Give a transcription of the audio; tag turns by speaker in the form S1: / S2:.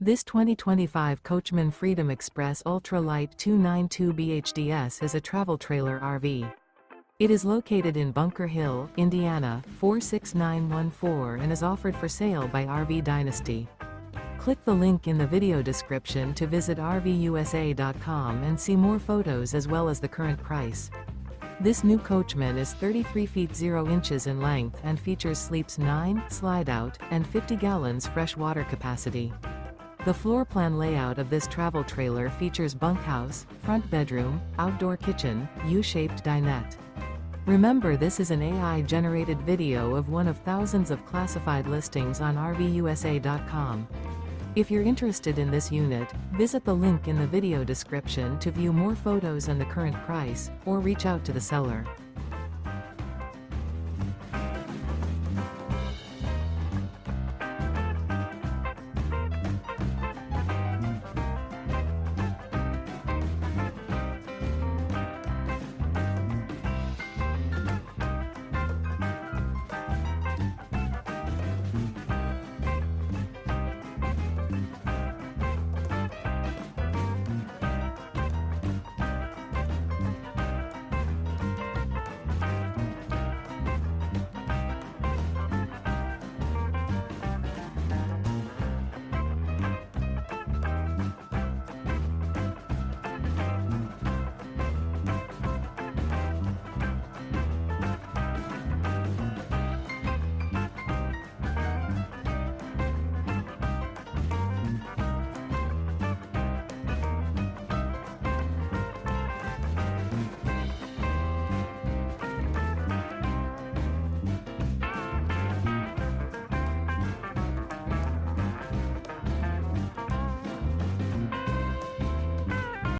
S1: This 2025 Coachmen Freedom Express Ultra Lite 292 BHDS is a travel trailer RV. It is located in Bunker Hill, Indiana, 46914 and is offered for sale by RV Dynasty. Click the link in the video description to visit RVUSA.com and see more photos as well as the current price. This new Coachmen is 33 feet 0 inches in length and features sleeps 9, slide-out, and 50 gallons fresh water capacity. The floor plan layout of this travel trailer features bunkhouse, front bedroom, outdoor kitchen, U-shaped dinette. Remember, this is an AI-generated video of one of thousands of classified listings on RVUSA.com. If you're interested in this unit, visit the link in the video description to view more photos and the current price, or reach out to the seller.